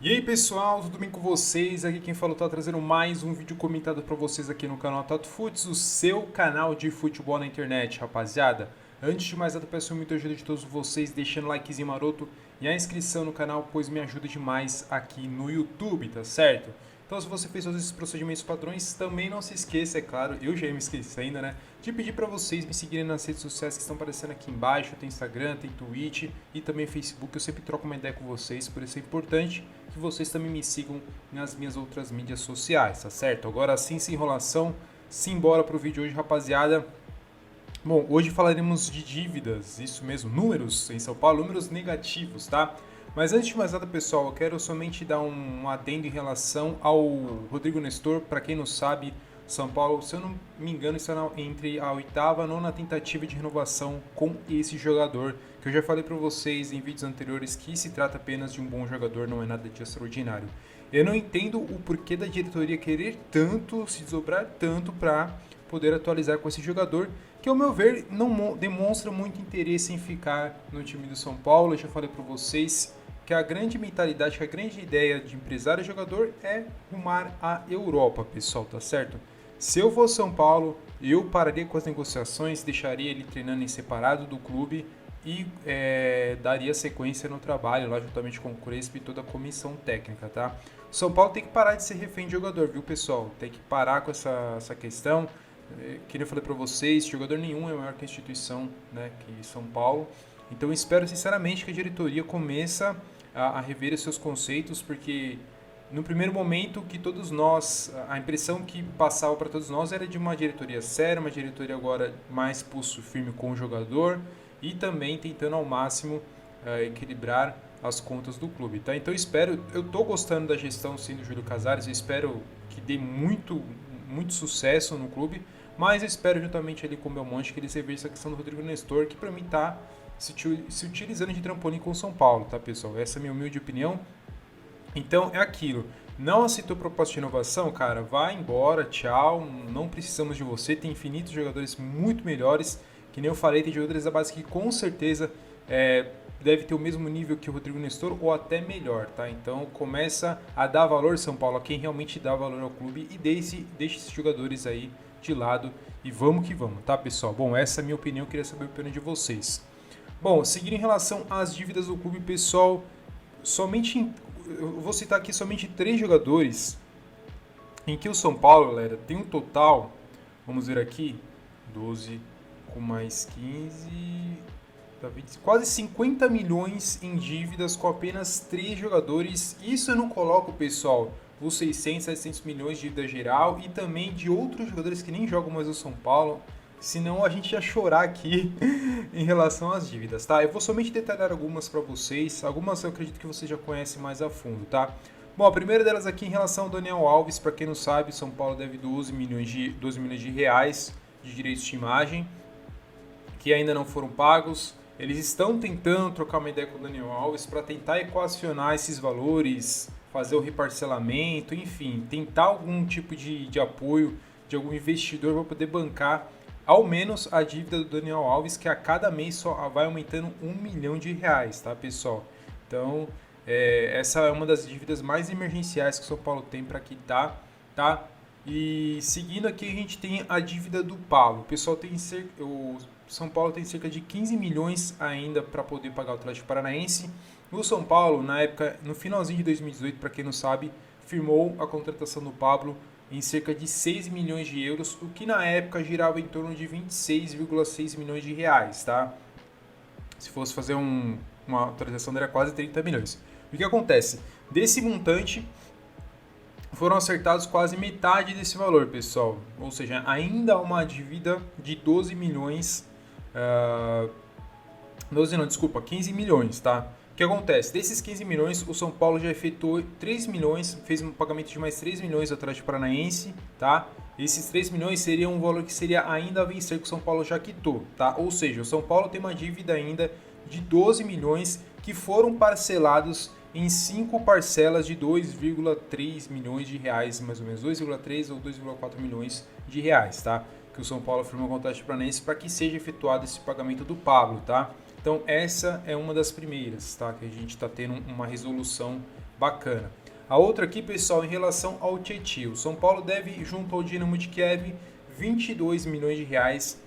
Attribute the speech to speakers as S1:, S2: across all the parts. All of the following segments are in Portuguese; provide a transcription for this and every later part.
S1: E aí pessoal, tudo bem com vocês? Aqui quem falou tá trazendo mais um vídeo comentado para vocês aqui no canal Tato Foots, o seu canal de futebol na internet, rapaziada. Antes de mais nada, peço muita ajuda de todos vocês, deixando o likezinho maroto e a inscrição no canal, pois me ajuda demais aqui no YouTube, tá certo? Então se você fez todos esses procedimentos padrões, também não se esqueça, é claro, eu já me esqueci ainda, né? De pedir para vocês me seguirem nas redes sociais que estão aparecendo aqui embaixo, tem Instagram, tem Twitch e também Facebook, eu sempre troco uma ideia com vocês, por isso é importante que vocês também me sigam nas minhas outras mídias sociais, tá certo? Agora sim, sem enrolação, simbora pro vídeo hoje, rapaziada. Bom, hoje falaremos de dívidas, isso mesmo, números em São Paulo, números negativos, tá? Mas antes de mais nada, pessoal, eu quero somente dar um adendo em relação ao Rodrigo Nestor. Para quem não sabe, São Paulo, se eu não me engano, está entre a oitava e a nona tentativa de renovação com esse jogador, que eu já falei para vocês em vídeos anteriores que se trata apenas de um bom jogador, não é nada de extraordinário. Eu não entendo o porquê da diretoria querer tanto, se desdobrar tanto para poder atualizar com esse jogador, que ao meu ver não demonstra muito interesse em ficar no time do São Paulo. Eu já falei para vocês que a grande mentalidade, que a grande ideia de empresário e jogador é rumar à Europa, pessoal, tá certo? Se eu fosse São Paulo, eu pararia com as negociações, deixaria ele treinando em separado do clube e daria sequência no trabalho lá juntamente com o Crespo e toda a comissão técnica, tá? São Paulo tem que parar de ser refém de jogador, viu, pessoal? Tem que parar com essa questão. Que eu falei para vocês, jogador nenhum é maior que a instituição, né, que São Paulo. Então eu espero sinceramente que a diretoria comece a rever os seus conceitos, porque no primeiro momento que todos nós, a impressão que passava para todos nós era de uma diretoria séria, uma diretoria agora mais pulso firme com o jogador e também tentando ao máximo equilibrar as contas do clube, tá? Então eu tô gostando da gestão sim do Júlio Casares, eu espero que dê muito sucesso no clube, mas eu espero juntamente ali com o Belmonte que eles revertam essa questão do Rodrigo Nestor, que para mim tá se utilizando de trampolim com o São Paulo, tá, pessoal? Essa é a minha humilde opinião. Então é aquilo. Não aceitou proposta de inovação, cara? Vai embora, tchau. Não precisamos de você. Tem infinitos jogadores muito melhores. Que nem eu falei, tem jogadores da base que com certeza deve ter o mesmo nível que o Rodrigo Nestor ou até melhor, tá? Então começa a dar valor, São Paulo, a quem realmente dá valor ao clube e deixe esses jogadores aí de lado e vamos que vamos, tá, pessoal? Bom, essa é a minha opinião, queria saber a opinião de vocês. Bom, seguindo em relação às dívidas do clube, pessoal, eu vou citar aqui somente 3 jogadores em que o São Paulo, galera, tem um total, vamos ver aqui, 12 com mais 15, quase 50 milhões em dívidas com apenas 3 jogadores. Isso eu não coloco, pessoal, os 600, 700 milhões de dívida geral e também de outros jogadores que nem jogam mais no São Paulo, senão a gente ia chorar aqui em relação às dívidas, tá? Eu vou somente detalhar algumas para vocês, algumas eu acredito que vocês já conhecem mais a fundo, tá? Bom, a primeira delas aqui em relação ao Daniel Alves, para quem não sabe, São Paulo deve 12 milhões de reais de direitos de imagem, que ainda não foram pagos. Eles estão tentando trocar uma ideia com o Daniel Alves para tentar equacionar esses valores, fazer o reparcelamento, enfim, tentar algum tipo de apoio de algum investidor para poder bancar ao menos a dívida do Daniel Alves, que a cada mês só vai aumentando 1 milhão de reais, tá, pessoal? Então, essa é uma das dívidas mais emergenciais que o São Paulo tem para quitar, tá? E seguindo aqui, a gente tem a dívida do Pablo. O pessoal tem o São Paulo tem cerca de 15 milhões ainda para poder pagar o Atlético Paranaense. O São Paulo, na época, no finalzinho de 2018, para quem não sabe, firmou a contratação do Pablo em cerca de 6 milhões de euros, o que na época girava em torno de 26,6 milhões de reais, tá? Se fosse fazer uma atualização, daria quase 30 milhões. O que acontece? Desse montante, foram acertados quase metade desse valor, pessoal. Ou seja, ainda há uma dívida de 12 milhões... 12 não, desculpa, 15 milhões, tá? O que acontece? Desses 15 milhões, o São Paulo já efetuou 3 milhões, fez um pagamento de mais 3 milhões ao Atlético Paranaense, tá? Esses 3 milhões seriam um valor que seria ainda a vencer que o São Paulo já quitou, tá? Ou seja, o São Paulo tem uma dívida ainda de 12 milhões que foram parcelados em 5 parcelas de 2,3 milhões de reais, mais ou menos 2,3 ou 2,4 milhões de reais, tá? Que o São Paulo firmou com o Atlético Paranaense para que seja efetuado esse pagamento do Pablo, tá? Então essa é uma das primeiras, tá? Que a gente está tendo uma resolução Bacana. A outra aqui, pessoal, em relação ao Tietchan. O São Paulo deve, junto ao Dinamo de Kiev, 22 milhões de reais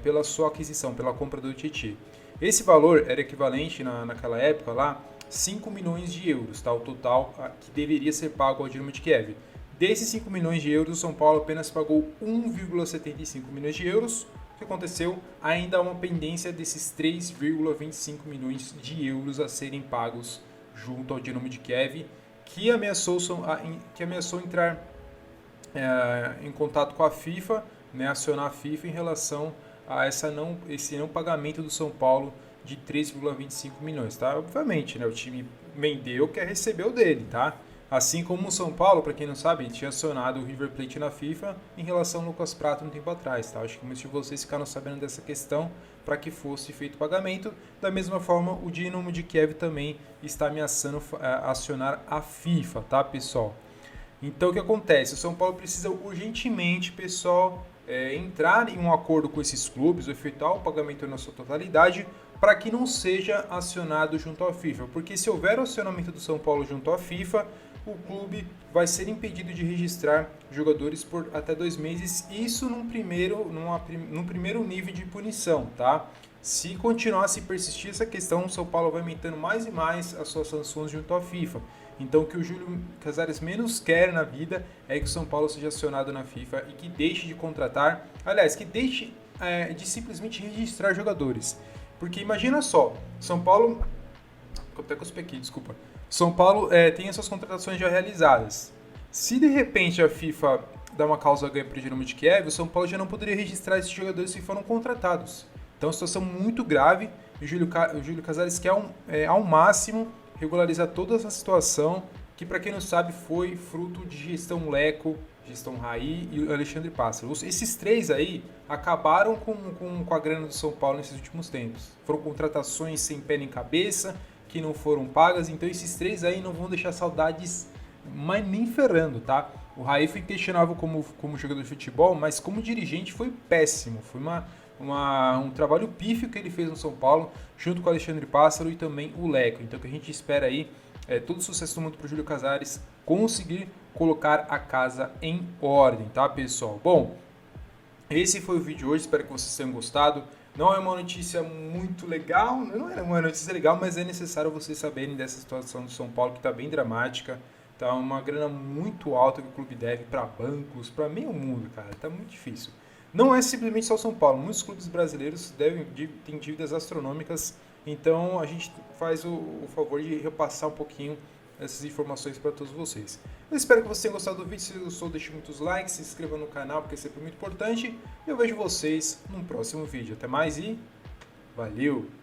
S1: pela sua aquisição, pela compra do Tietchan. Esse valor era equivalente, naquela época lá, 5 milhões de euros, tá? O total que deveria ser pago ao Dinamo de Kiev. Desses 5 milhões de euros, o São Paulo apenas pagou 1,75 milhões de euros. O que aconteceu? Ainda há uma pendência desses 3,25 milhões de euros a serem pagos junto ao Dinamo de Kiev, que ameaçou entrar em contato com a FIFA, né, acionar a FIFA em relação a esse não pagamento do São Paulo de 3,25 milhões, tá? Obviamente, né, o time vendeu, quer receber o dele, tá? Assim como o São Paulo, para quem não sabe, tinha acionado o River Plate na FIFA em relação ao Lucas Prato um tempo atrás, tá? Acho que muitos de vocês ficaram sabendo dessa questão para que fosse feito o pagamento. Da mesma forma, o Dinamo de Kiev também está ameaçando acionar a FIFA, tá, pessoal? Então, o que acontece? O São Paulo precisa urgentemente, pessoal, entrar em um acordo com esses clubes, efetuar o pagamento na sua totalidade, para que não seja acionado junto à FIFA. Porque se houver acionamento do São Paulo junto à FIFA, o clube vai ser impedido de registrar jogadores por até 2 meses, isso num primeiro nível de punição, tá? Se continuar a se persistir essa questão, o São Paulo vai aumentando mais e mais as suas sanções junto à FIFA. Então, o que o Júlio Casares menos quer na vida é que o São Paulo seja acionado na FIFA e que deixe de contratar, aliás, que deixe de simplesmente registrar jogadores. Porque imagina só, São Paulo... Até cuspi aqui, desculpa. São Paulo tem as suas contratações já realizadas. Se de repente a FIFA dá uma causa ganha para o Dinamo de Kiev, o São Paulo já não poderia registrar esses jogadores que foram contratados. Então, é uma situação muito grave. O Júlio Casares quer ao máximo regularizar toda essa situação, que para quem não sabe foi fruto de gestão Leco, gestão Raí e o Alexandre Pássaro. Esses três aí acabaram com a grana do São Paulo nesses últimos tempos. Foram contratações sem pé nem cabeça, que não foram pagas, então esses três aí não vão deixar saudades, mas nem ferrando, tá? O Raí foi questionável como jogador de futebol, mas como dirigente foi péssimo. Foi um trabalho pífio que ele fez no São Paulo, junto com o Alexandre Pássaro e também o Leco. Então o que a gente espera aí é todo o sucesso do mundo para o Júlio Casares conseguir colocar a casa em ordem, tá, pessoal? Bom, esse foi o vídeo de hoje, espero que vocês tenham gostado. Não é uma notícia muito legal, não é uma notícia legal, mas é necessário vocês saberem dessa situação do São Paulo, que está bem dramática. Tá uma grana muito alta que o clube deve para bancos, para meio mundo, cara. Tá muito difícil. Não é simplesmente só o São Paulo. Muitos clubes brasileiros têm dívidas astronômicas. Então a gente faz o favor de repassar um pouquinho essas informações para todos vocês. Eu espero que vocês tenham gostado do vídeo. Se gostou, deixe muitos likes, se inscreva no canal, porque é sempre muito importante. E eu vejo vocês no próximo vídeo. Até mais e valeu!